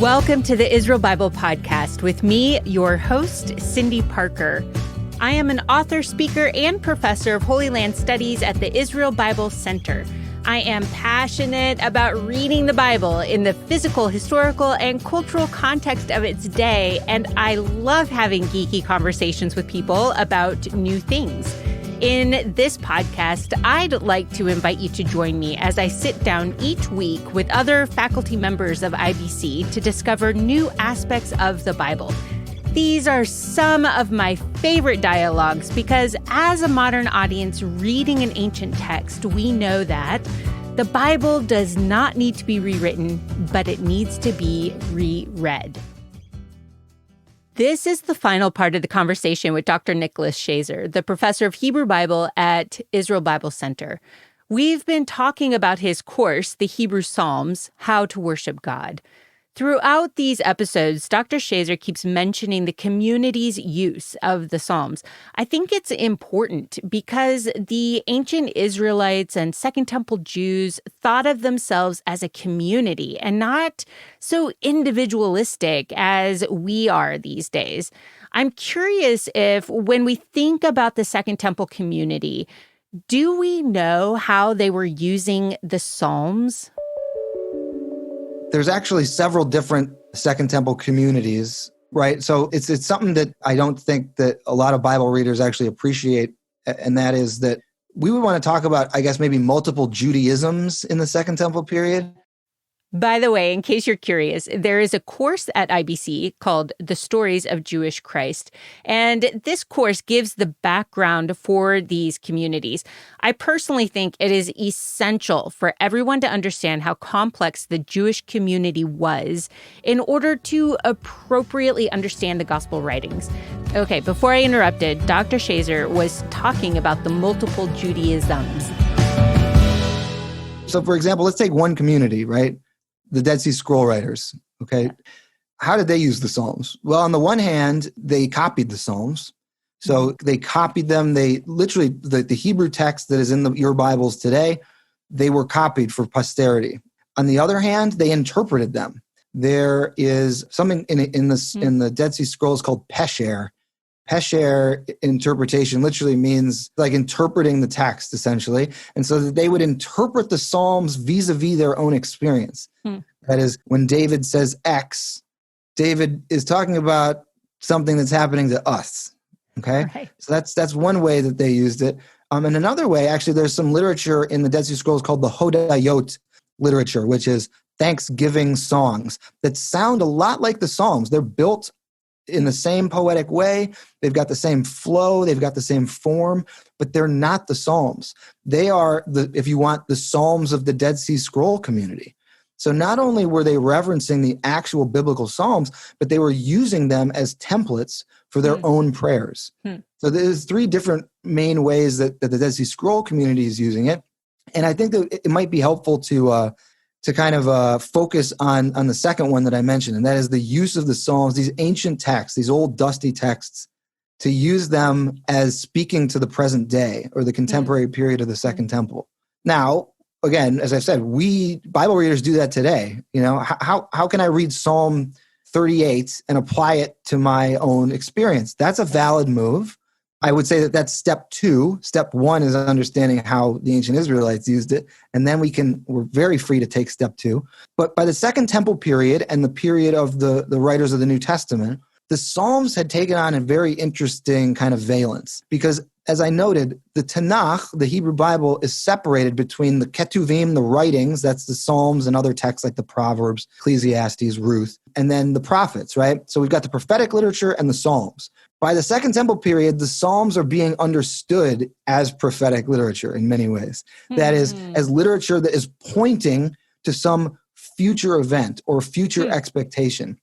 Welcome to the Israel Bible Podcast with me, your host, Cindy Parker. I am an author, speaker, and professor of Holy Land Studies at the Israel Bible Center. I am passionate about reading the Bible in the physical, historical, and cultural context of its day, and I love having geeky conversations with people about new things. In this podcast, I'd like to invite you to join me as I sit down each week with other faculty members of IBC to discover new aspects of the Bible. These are some of my favorite dialogues because as a modern audience reading an ancient text, we know that the Bible does not need to be rewritten, but it needs to be reread. This is the final part of the conversation with Dr. Nicholas Schaser, the professor of Hebrew Bible at Israel Bible Center. We've been talking about his course, The Hebrew Psalms, How to Worship God. Throughout these episodes, Dr. Schaser keeps mentioning the community's use of the Psalms. I think it's important because the ancient Israelites and Second Temple Jews thought of themselves as a community and not so individualistic as we are these days. I'm curious if when we think about the Second Temple community, do we know how they were using the Psalms? There's actually several different Second Temple communities, right? So it's something that I don't think that a lot of Bible readers actually appreciate, and that is that we would want to talk about, I guess, maybe multiple Judaisms in the Second Temple period. By the way, in case you're curious, there is a course at IBC called The Stories of Jewish Christ, and this course gives the background for these communities. I personally think it is essential for everyone to understand how complex the Jewish community was in order to appropriately understand the gospel writings. Okay, before I interrupted, Dr. Schaser was talking about the multiple Judaisms. So, for example, let's take one community, right? The Dead Sea Scroll writers, okay? How did they use the Psalms? Well, on the one hand, they copied the Psalms. So they copied them. They literally, the Hebrew text that is in your Bibles today, they were copied for posterity. On the other hand, they interpreted them. There is something in the Dead Sea Scrolls called Pesher. Pesher interpretation literally means like interpreting the text, essentially. And so that they would interpret the Psalms vis-a-vis their own experience. That is, when David says X, David is talking about something that's happening to us. Okay? Right. So that's one way that they used it. And another way, actually, there's some literature in the Dead Sea Scrolls called the Hodayot literature, which is thanksgiving songs that sound a lot like the Psalms. They're built in the same poetic way. They've got the same flow. They've got the same form, but they're not the Psalms. They are, if you want, the Psalms of the Dead Sea Scroll community. So not only were they reverencing the actual biblical Psalms, but they were using them as templates for their own prayers. So there's three different main ways that the Dead Sea Scroll community is using it. And I think that it might be helpful to kind of focus on the second one that I mentioned, and that is the use of the Psalms, these ancient texts, these old dusty texts, to use them as speaking to the present day or the contemporary period of the Second Temple. Now, again, as I've said, we Bible readers do that today. You know, how can I read Psalm 38 and apply it to my own experience? That's a valid move. I would say that that's step two. Step one is understanding how the ancient Israelites used it. And then we're very free to take step two. But by the Second Temple period and the period of the writers of the New Testament, the Psalms had taken on a very interesting kind of valence. Because as I noted, the Tanakh, the Hebrew Bible, is separated between the Ketuvim, the writings, that's the Psalms and other texts like the Proverbs, Ecclesiastes, Ruth, and then the prophets, right? So we've got the prophetic literature and the Psalms. By the Second Temple period, the Psalms are being understood as prophetic literature in many ways. That is, as literature that is pointing to some future event or future expectation.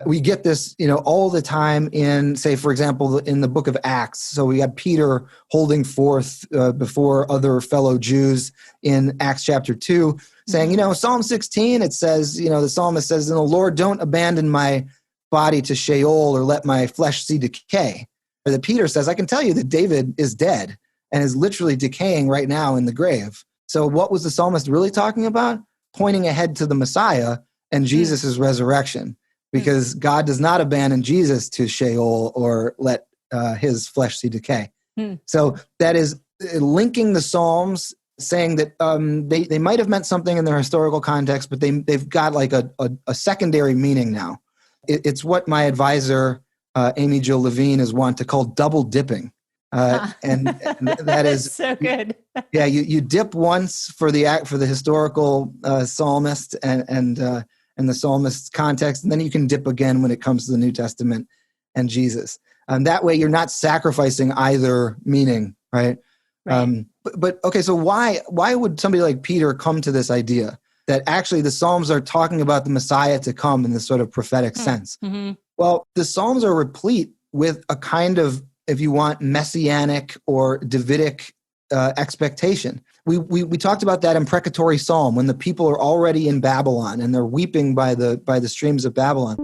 We get this, all the time in, say, for example, in the book of Acts. So we have Peter holding forth before other fellow Jews in Acts chapter 2, saying, Psalm 16, it says, the psalmist says, "And the Lord, don't abandon my body to Sheol or let my flesh see decay." Or that Peter says, "I can tell you that David is dead and is literally decaying right now in the grave." So what was the psalmist really talking about? Pointing ahead to the Messiah and Jesus' resurrection, because God does not abandon Jesus to Sheol or let his flesh see decay. So that is linking the Psalms, saying that they might have meant something in their historical context, but they've got like a secondary meaning now. It's what my advisor, Amy Jill Levine, is wont to call double dipping. And that is so good. Yeah, you dip once for the historical psalmist and the psalmist's context, and then you can dip again when it comes to the New Testament and Jesus. That way, you're not sacrificing either meaning, right? But okay, so why would somebody like Peter come to this idea that actually the Psalms are talking about the Messiah to come in this sort of prophetic sense? Well, the Psalms are replete with a kind of, if you want, Messianic or Davidic expectation. We talked about that imprecatory psalm when the people are already in Babylon and they're weeping by the streams of Babylon.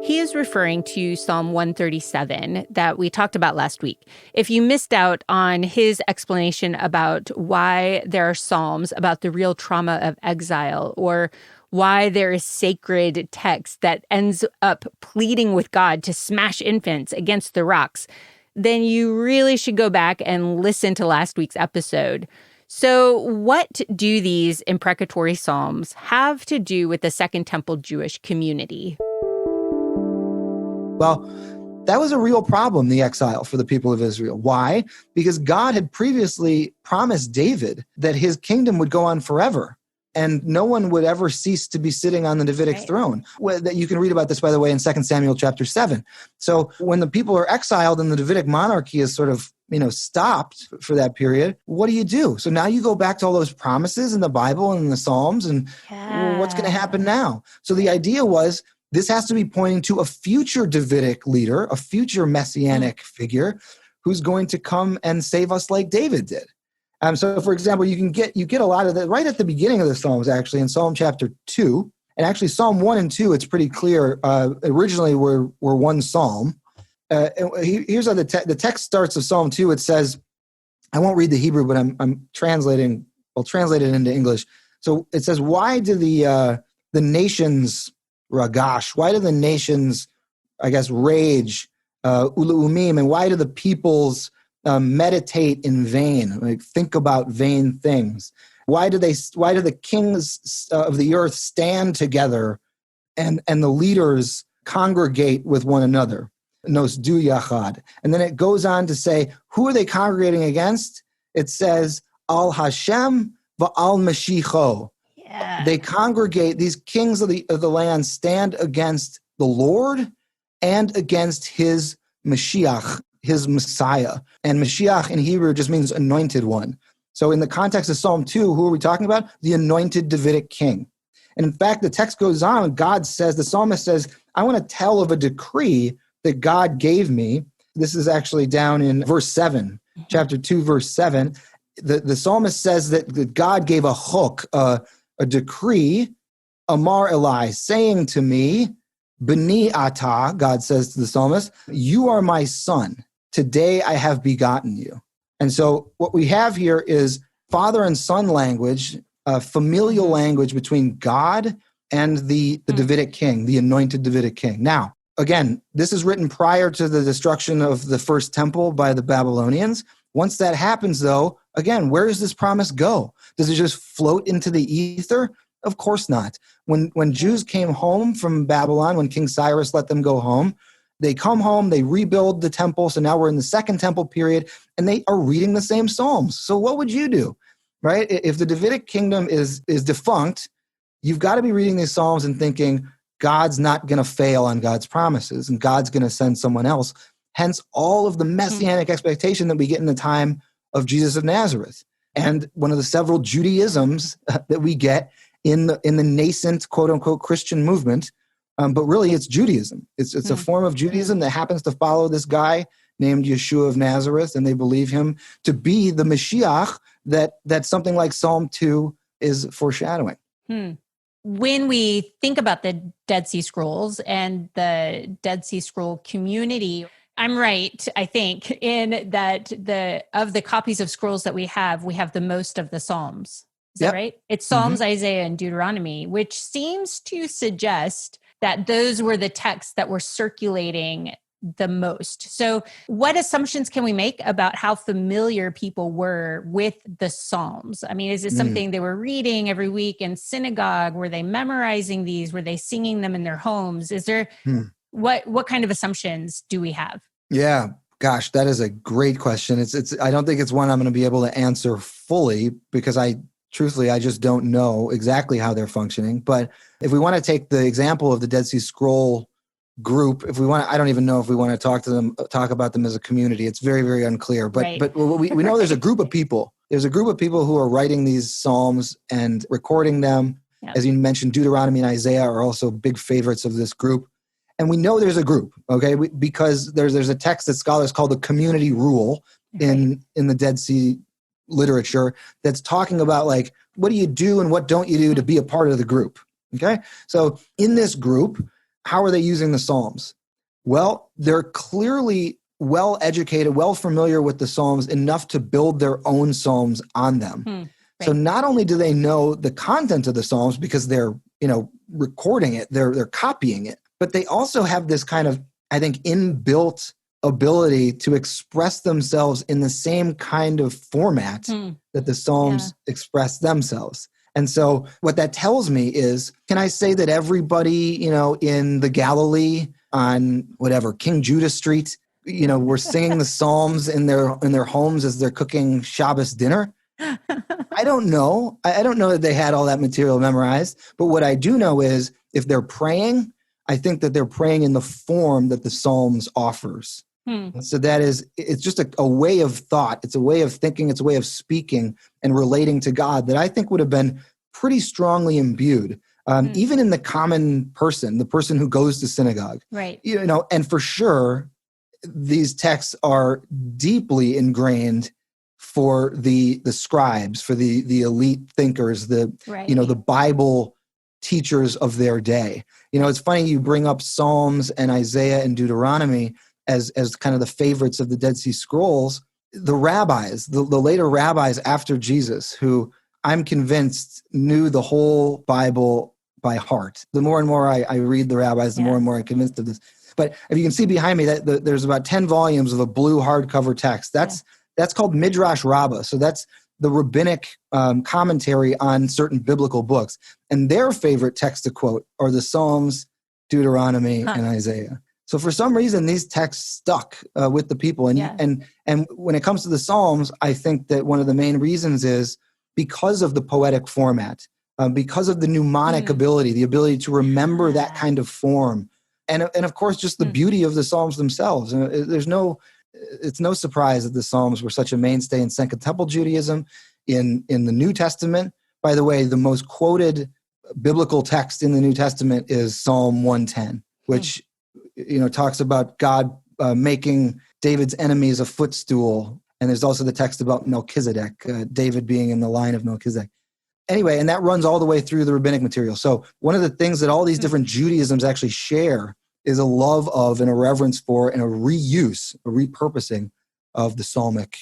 He is referring to Psalm 137 that we talked about last week. If you missed out on his explanation about why there are psalms about the real trauma of exile, or why there is sacred text that ends up pleading with God to smash infants against the rocks, then you really should go back and listen to last week's episode. So what do these imprecatory psalms have to do with the Second Temple Jewish community? Well, that was a real problem, the exile for the people of Israel. Why? Because God had previously promised David that his kingdom would go on forever, and no one would ever cease to be sitting on the Davidic throne. That you can read about this, by the way, in 2 Samuel chapter 7. So when the people are exiled and the Davidic monarchy is sort of, stopped for that period, what do? So now you go back to all those promises in the Bible and in the Psalms, and what's going to happen now? So the idea was, this has to be pointing to a future Davidic leader, a future Messianic figure who's going to come and save us like David did. So, for example, you get a lot of that right at the beginning of the Psalms, actually, in Psalm chapter 2. And actually, Psalm 1 and 2, it's pretty clear, originally were one psalm. Here's how the text starts of Psalm 2. It says, I won't read the Hebrew, but I'm translating. I'll translate it into English. So it says, why do the nations ragash? Why do the nations, I guess, rage, ulu'umim, and why do the peoples meditate in vain, like think about vain things? Why do the kings of the earth stand together and the leaders congregate with one another? Nosdu yachad. And then it goes on to say, who are they congregating against? It says, Al Hashem va'al Mashiach. They congregate, these kings of the land stand against the Lord and against his Mashiach, his Messiah. And Mashiach in Hebrew just means anointed one. So in the context of Psalm 2, who are we talking about? The anointed Davidic king. And in fact, the text goes on, the psalmist says, I want to tell of a decree that God gave me. This is actually down in verse 7, chapter 2, verse 7. The psalmist says that God gave a chok, a decree, Amar Eli, saying to me, B'ni ata, God says to the psalmist, you are my son. Today I have begotten you. And so what we have here is father and son language, familial language between God and the Davidic king, the anointed Davidic king. Now, again, this is written prior to the destruction of the first temple by the Babylonians. Once that happens, though, again, where does this promise go? Does it just float into the ether? Of course not. When Jews came home from Babylon, when King Cyrus let them go home, they come home, they rebuild the temple. So now we're in the Second Temple period, and they are reading the same Psalms. So what would you do, right? If the Davidic kingdom is defunct, you've got to be reading these Psalms and thinking, God's not going to fail on God's promises, and God's going to send someone else. Hence, all of the messianic expectation that we get in the time of Jesus of Nazareth. And one of the several Judaisms that we get in the nascent, quote-unquote, Christian movement, but really it's Judaism. It's a form of Judaism that happens to follow this guy named Yeshua of Nazareth, and they believe him to be the Mashiach that something like Psalm 2 is foreshadowing. When we think about the Dead Sea Scrolls and the Dead Sea Scroll community, I'm right, I think, in that of the copies of scrolls that we have the most of the Psalms. Is that right? It's Psalms, Isaiah, and Deuteronomy, which seems to suggest that those were the texts that were circulating the most. So what assumptions can we make about how familiar people were with the Psalms? I mean, is it something they were reading every week in synagogue? Were they memorizing these? Were they singing them in their homes? Is there what kind of assumptions do we have? Yeah. Gosh, that is a great question. It's I don't think it's one I'm going to be able to answer fully because truthfully, I just don't know exactly how they're functioning. But if we want to take the example of the Dead Sea Scroll group, I don't even know if we want to talk about them as a community. It's very, very unclear. But we know there's a group of people. There's a group of people who are writing these Psalms and recording them. Yep. As you mentioned, Deuteronomy and Isaiah are also big favorites of this group. And we know there's a group, okay, because there's a text that scholars call the community rule in the Dead Sea literature that's talking about like, what do you do and what don't you do to be a part of the group, okay? So in this group, how are they using the Psalms? Well, they're clearly well-educated, well-familiar with the Psalms enough to build their own Psalms on them. Right. So not only do they know the content of the Psalms because they're, recording it, they're copying it, but they also have this kind of, I think, inbuilt ability to express themselves in the same kind of format that the Psalms express themselves. And so what that tells me is, can I say that everybody, in the Galilee on whatever, King Judah Street, were singing the Psalms in their homes as they're cooking Shabbos dinner? I don't know. I don't know that they had all that material memorized. But what I do know is if they're praying, I think that they're praying in the form that the Psalms offers. So it's just a way of thought. It's a way of thinking. It's a way of speaking and relating to God that I think would have been pretty strongly imbued, even in the common person, the person who goes to synagogue. Right. And for sure, these texts are deeply ingrained for the scribes, for the elite thinkers, the Bible teachers of their day. It's funny you bring up Psalms and Isaiah and Deuteronomy as kind of the favorites of the Dead Sea Scrolls. The rabbis, the later rabbis after Jesus, who I'm convinced knew the whole Bible by heart. The more and more I read the rabbis, the more and more I'm convinced of this. But if you can see behind me, that there's about 10 volumes of a blue hardcover text. That's called Midrash Rabbah. So that's the rabbinic commentary on certain biblical books. And their favorite text to quote are the Psalms, Deuteronomy, and Isaiah. So for some reason, these texts stuck with the people. And when it comes to the Psalms, I think that one of the main reasons is because of the poetic format, because of the mnemonic ability, the ability to remember that kind of form. And of course, just the beauty of the Psalms themselves. It's no surprise that the Psalms were such a mainstay in Second Temple Judaism. In the New Testament, by the way, the most quoted biblical text in the New Testament is Psalm 110, which talks about God making David's enemies a footstool. And there's also the text about Melchizedek, David being in the line of Melchizedek. Anyway, and that runs all the way through the rabbinic material. So one of the things that all these different Judaisms actually share is a love of and a reverence for and a reuse, a repurposing of the psalmic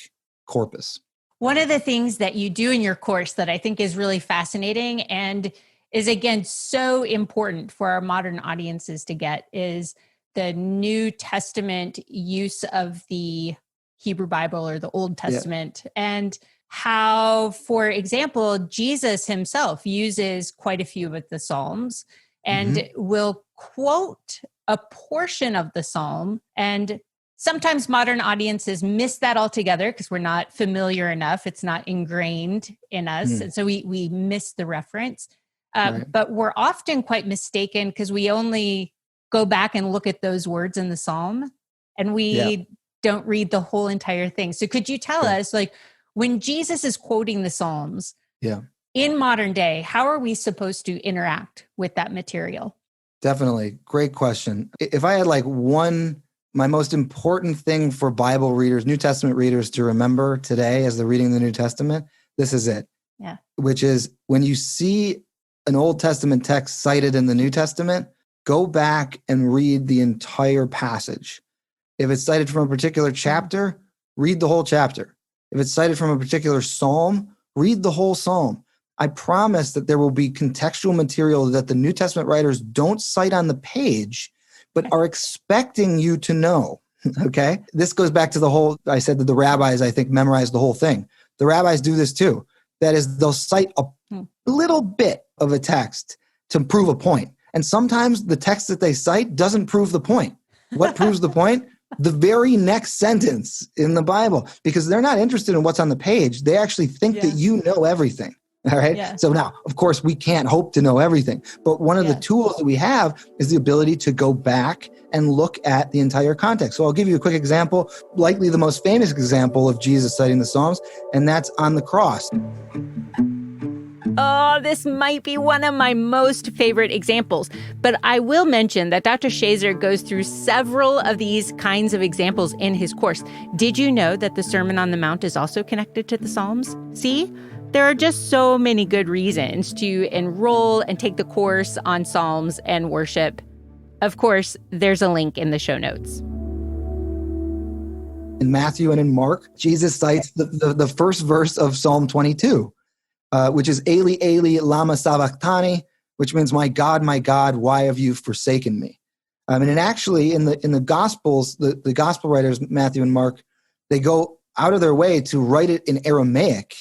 corpus. One of the things that you do in your course that I think is really fascinating and is, again, so important for our modern audiences to get is the New Testament use of the Hebrew Bible or the Old Testament, and how, for example, Jesus himself uses quite a few of the Psalms and will quote a portion of the Psalm. And sometimes modern audiences miss that altogether because we're not familiar enough. It's not ingrained in us. And so we miss the reference. But we're often quite mistaken because we only go back and look at those words in the Psalm and we don't read the whole entire thing. So could you tell us, like, when Jesus is quoting the Psalms in modern day, how are we supposed to interact with that material? Definitely. Great question. If I had my most important thing for Bible readers, New Testament readers to remember today as they're reading the New Testament, this is it. Yeah. Which is when you see an Old Testament text cited in the New Testament, go back and read the entire passage. If it's cited from a particular chapter, read the whole chapter. If it's cited from a particular psalm, read the whole psalm. I promise that there will be contextual material that the New Testament writers don't cite on the page, but are expecting you to know. Okay? This goes back to the whole, I said that the rabbis, I think, memorize the whole thing. The rabbis do this too. That is, they'll cite a little bit of a text to prove a point. And sometimes the text that they cite doesn't prove the point. What proves the point? The very next sentence in the Bible, because they're not interested in what's on the page. They actually think that you know everything. All right. Yeah. So now, of course, we can't hope to know everything. But one of the tools that we have is the ability to go back and look at the entire context. So I'll give you a quick example, likely the most famous example of Jesus citing the Psalms, and that's on the cross. Oh, this might be one of my most favorite examples. But I will mention that Dr. Schaser goes through several of these kinds of examples in his course. Did you know that the Sermon on the Mount is also connected to the Psalms? See? There are just so many good reasons to enroll and take the course on Psalms and worship. Of course, there's a link in the show notes. In Matthew and in Mark, Jesus cites the first verse of Psalm 22, which is Eli, Eli, lama sabachthani, which means, my God, why have you forsaken me? And actually, in the Gospels, the Gospel writers, Matthew and Mark, they go out of their way to write it in Aramaic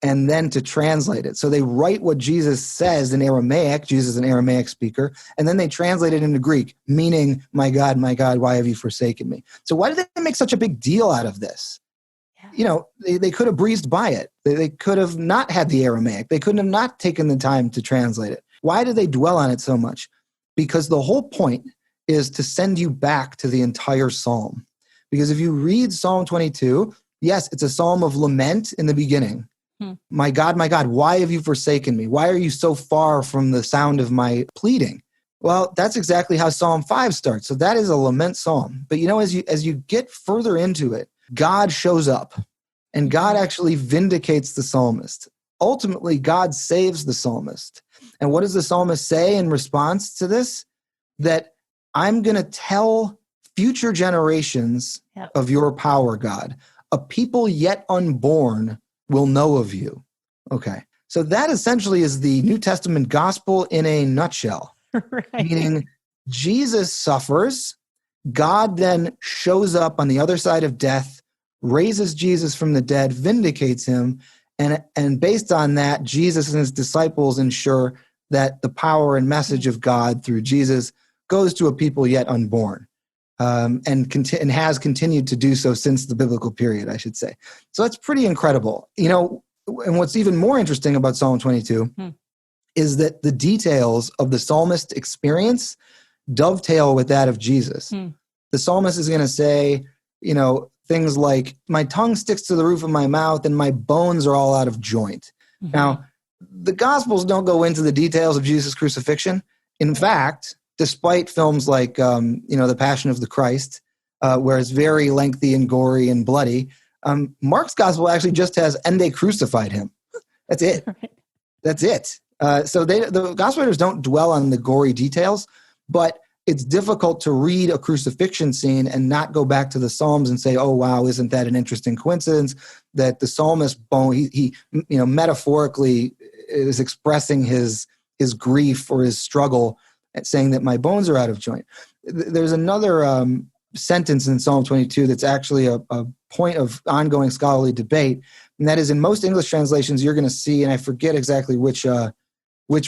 and then to translate it. So they write what Jesus says in Aramaic. Jesus is an Aramaic speaker. And then they translate it into Greek, meaning, my God, why have you forsaken me? So why did they make such a big deal out of this? Yeah. You know, they could have breezed by it. They could have not had the Aramaic. They couldn't have not taken the time to translate it. Why do they dwell on it so much? Because the whole point is to send you back to the entire psalm. Because if you read Psalm 22, yes, it's a psalm of lament in the beginning. My God, why have you forsaken me? Why are you so far from the sound of my pleading? Well, that's exactly how Psalm 5 starts. So that is a lament psalm. But as you get further into it, God shows up and God actually vindicates the psalmist. Ultimately, God saves the psalmist. And what does the psalmist say in response to this? That I'm going to tell future generations of your power, God. A people yet unborn will know of you. Okay. So that essentially is the New Testament gospel in a nutshell. Right. Meaning Jesus suffers, God then shows up on the other side of death, raises Jesus from the dead, vindicates him, and based on that, Jesus and his disciples ensure that the power and message of God through Jesus goes to a people yet unborn. And has continued to do so since the biblical period, I should say. So that's pretty incredible. And what's even more interesting about Psalm 22 is that the details of the psalmist experience dovetail with that of Jesus. The psalmist is going to say, things like, my tongue sticks to the roof of my mouth and my bones are all out of joint. Mm-hmm. Now, the Gospels don't go into the details of Jesus' crucifixion. In fact, despite films like, The Passion of the Christ, where it's very lengthy and gory and bloody, Mark's gospel actually just has, and they crucified him. That's it. Right. That's it. So the gospel writers don't dwell on the gory details, but it's difficult to read a crucifixion scene and not go back to the Psalms and say, oh, wow, isn't that an interesting coincidence that the psalmist, he metaphorically is expressing his grief or his struggle, saying that my bones are out of joint. There's another sentence in Psalm 22 that's actually a point of ongoing scholarly debate, and that is in most English translations you're going to see, and I forget exactly which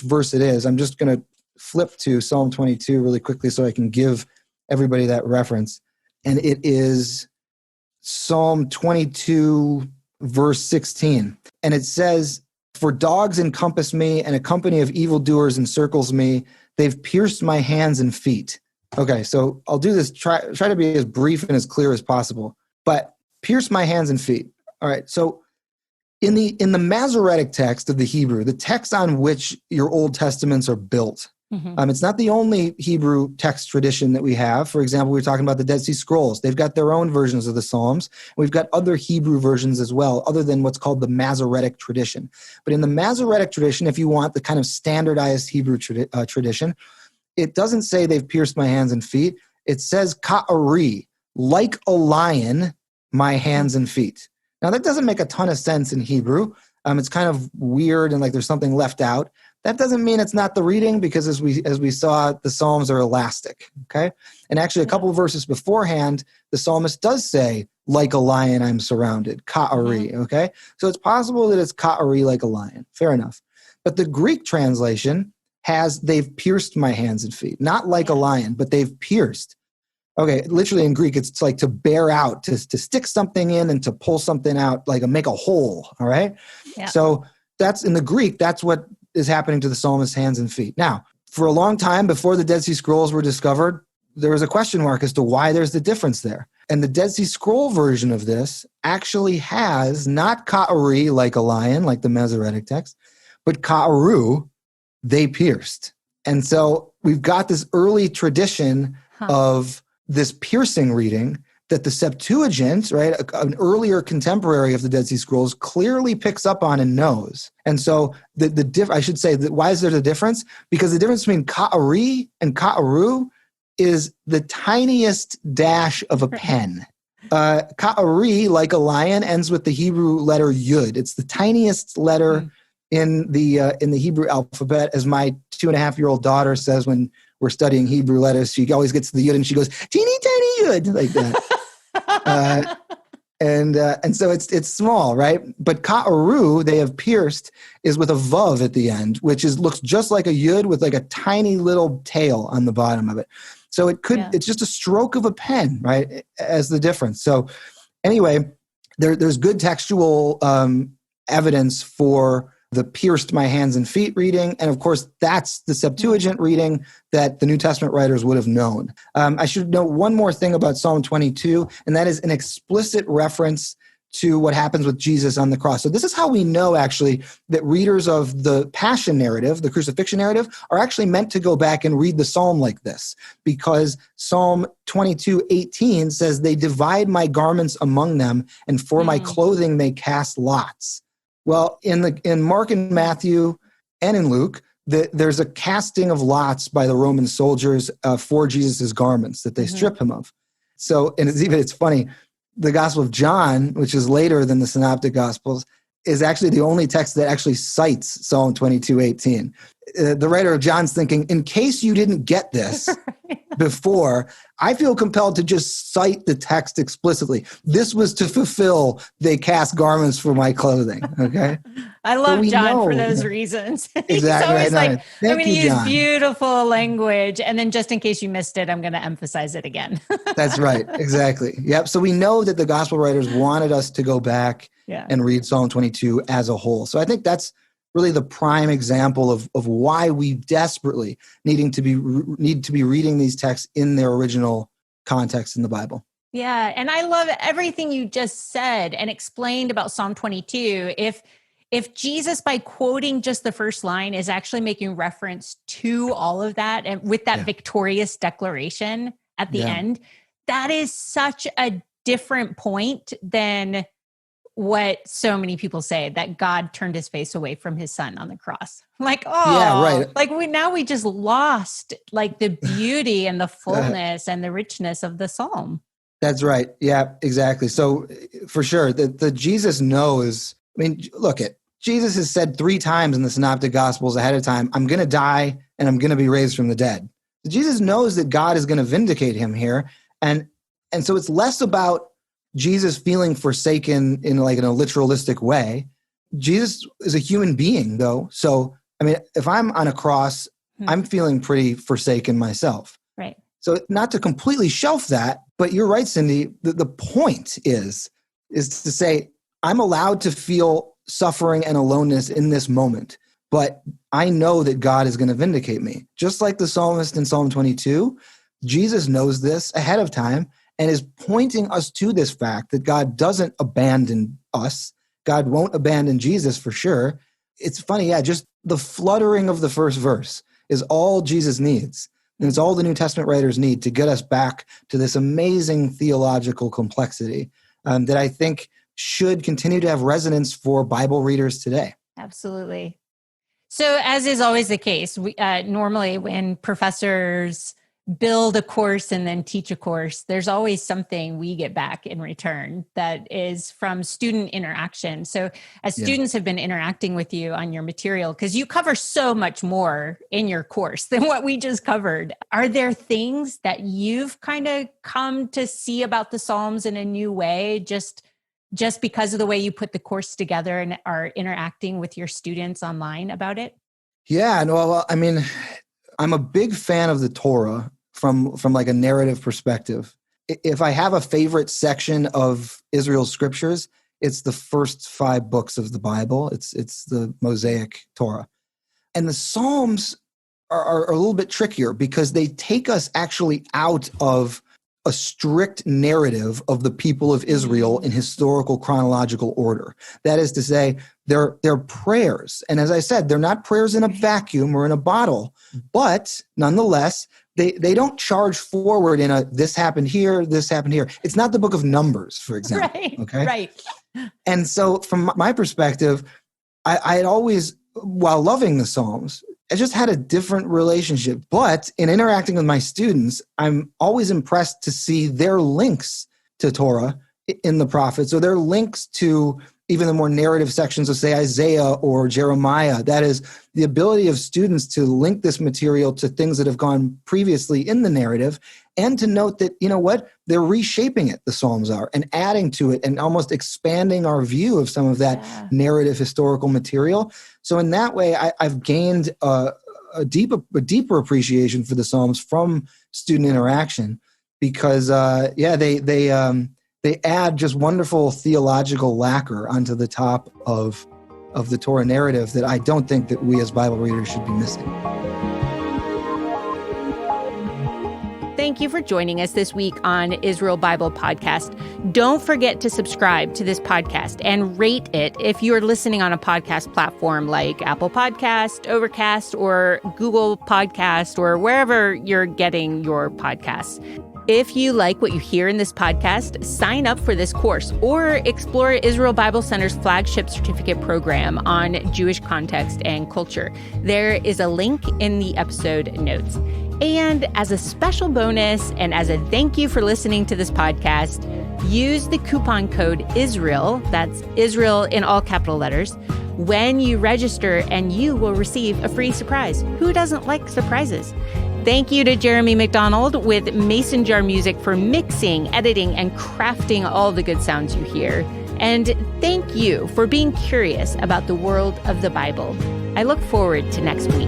verse it is. I'm just going to flip to Psalm 22 really quickly so I can give everybody that reference. And it is Psalm 22, verse 16. And it says, for dogs encompass me, and a company of evildoers encircles me. They've pierced my hands and feet. Okay, so I'll do this, try to be as brief and as clear as possible. But pierce my hands and feet. All right, so in the Masoretic text of the Hebrew, the text on which your Old Testaments are built, it's not the only Hebrew text tradition that we have. For example, we were talking about the Dead Sea Scrolls. They've got their own versions of the Psalms. We've got other Hebrew versions as well, other than what's called the Masoretic tradition. But in the Masoretic tradition, if you want the kind of standardized Hebrew tradition, it doesn't say they've pierced my hands and feet. It says ka'ari, like a lion, my hands and feet. Now, that doesn't make a ton of sense in Hebrew. it's kind of weird and like there's something left out. That doesn't mean it's not the reading, because as we saw, the Psalms are elastic, okay? And actually a couple of verses beforehand, the psalmist does say, like a lion, I'm surrounded, ka'ari, okay? So it's possible that it's ka'ari, like a lion. Fair enough. But the Greek translation has, they've pierced my hands and feet. Not like a lion, but they've pierced. Okay, literally in Greek, it's like to bear out, to stick something in and to pull something out, like make a hole, all right? Yeah. So that's, in the Greek, that's what is happening to the psalmist's hands and feet. Now, for a long time before the Dead Sea Scrolls were discovered, there was a question mark as to why there's the difference there. And the Dead Sea Scroll version of this actually has not ka'ari, like a lion, like the Masoretic text, but ka'aru, they pierced. And so we've got this early tradition of this piercing reading that the Septuagint, right, an earlier contemporary of the Dead Sea Scrolls, clearly picks up on and knows. And so I should say that, why is there the difference? Because the difference between ka'ari and ka'aru is the tiniest dash of a pen. Ka'ari, like a lion, ends with the Hebrew letter yud. It's the tiniest letter in the Hebrew alphabet. As my 2.5-year-old daughter says when we're studying Hebrew letters, she always gets to the yud and she goes, teeny tiny yud, like that. And so it's small, right? But ka'aru, they have pierced, is with a vav at the end, which looks just like a yud with like a tiny little tail on the bottom of it. So it's just a stroke of a pen, right, as the difference. So anyway, there's good textual evidence for the pierced my hands and feet reading. And of course, that's the Septuagint reading that the New Testament writers would have known. I should note one more thing about Psalm 22, and that is an explicit reference to what happens with Jesus on the cross. So this is how we know, actually, that readers of the Passion narrative, the crucifixion narrative, are actually meant to go back and read the psalm like this, because Psalm 22:18 says, they divide my garments among them, and for my clothing they cast lots. Well, in Mark and Matthew and in Luke, there's a casting of lots by the Roman soldiers for Jesus' garments that they strip him of. So, and it's funny, the Gospel of John, which is later than the Synoptic Gospels, is actually the only text that actually cites Psalm 22:18. The writer of John's thinking, in case you didn't get this before, I feel compelled to just cite the text explicitly. This was to fulfill, they cast garments for my clothing, okay? I love John for those reasons. Exactly. He's always right. I'm going to use beautiful language, and then just in case you missed it, I'm going to emphasize it again. That's right. Exactly. Yep. So we know that the gospel writers wanted us to go back and read Psalm 22 as a whole. So I think that's really the prime example of why we desperately need to be reading these texts in their original context in the Bible. Yeah. And I love everything you just said and explained about Psalm 22. If Jesus, by quoting just the first line, is actually making reference to all of that, and with that victorious declaration at the end, that is such a different point than what so many people say, that God turned his face away from his son on the cross. Like, like we just lost like the beauty and the fullness and the richness of the psalm. That's right. Yeah, exactly. So for sure, the Jesus knows. I mean, look at Jesus has said 3 times in the Synoptic Gospels ahead of time, I'm going to die and I'm going to be raised from the dead. So Jesus knows that God is going to vindicate him here. And so it's less about Jesus feeling forsaken in like in a literalistic way. Jesus is a human being, though. So, I mean, if I'm on a cross, I'm feeling pretty forsaken myself. Right. So not to completely shelf that, but you're right, Cindy. The point is to say, I'm allowed to feel suffering and aloneness in this moment, but I know that God is going to vindicate me. Just like the psalmist in Psalm 22, Jesus knows this ahead of time and is pointing us to this fact that God doesn't abandon us. God won't abandon Jesus for sure. It's funny, just the fluttering of the first verse is all Jesus needs. And it's all the New Testament writers need to get us back to this amazing theological complexity that I think should continue to have resonance for Bible readers today. Absolutely. So as is always the case, we, normally when professors build a course and then teach a course, there's always something we get back in return that is from student interaction. So as students have been interacting with you on your material, because you cover so much more in your course than what we just covered, are there things that you've kind of come to see about the Psalms in a new way, just because of the way you put the course together and are interacting with your students online about it? Yeah, no, well, I mean, I'm a big fan of the Torah from like a narrative perspective. If I have a favorite section of Israel's scriptures, it's the first 5 books of the Bible. It's the Mosaic Torah. And the Psalms are a little bit trickier because they take us actually out of a strict narrative of the people of Israel in historical chronological order. That is to say, they're prayers. And as I said, they're not prayers in a vacuum or in a bottle, but nonetheless, they don't charge forward in a this happened here, this happened here. It's not the book of Numbers, for example. Right, okay? right. And so from my perspective, I had always, while loving the Psalms, I just had a different relationship. But in interacting with my students, I'm always impressed to see their links to Torah in the prophets, or their links to even the more narrative sections of, say, Isaiah or Jeremiah. That is the ability of students to link this material to things that have gone previously in the narrative, and to note that, you know what, they're reshaping it, the Psalms are, and adding to it and almost expanding our view of some of that narrative historical material. So in that way, I've gained a deeper appreciation for the Psalms from student interaction, because they add just wonderful theological lacquer onto the top of the Torah narrative that I don't think that we as Bible readers should be missing. Thank you for joining us this week on Israel Bible Podcast. Don't forget to subscribe to this podcast and rate it if you're listening on a podcast platform like Apple Podcast, Overcast, or Google Podcast, or wherever you're getting your podcasts. If you like what you hear in this podcast, sign up for this course or explore Israel Bible Center's flagship certificate program on Jewish context and culture. There is a link in the episode notes. And as a special bonus and as a thank you for listening to this podcast, use the coupon code Israel, that's Israel in all capital letters, when you register, and you will receive a free surprise. Who doesn't like surprises? Thank you to Jeremy McDonald with Mason Jar Music for mixing, editing, and crafting all the good sounds you hear. And thank you for being curious about the world of the Bible. I look forward to next week.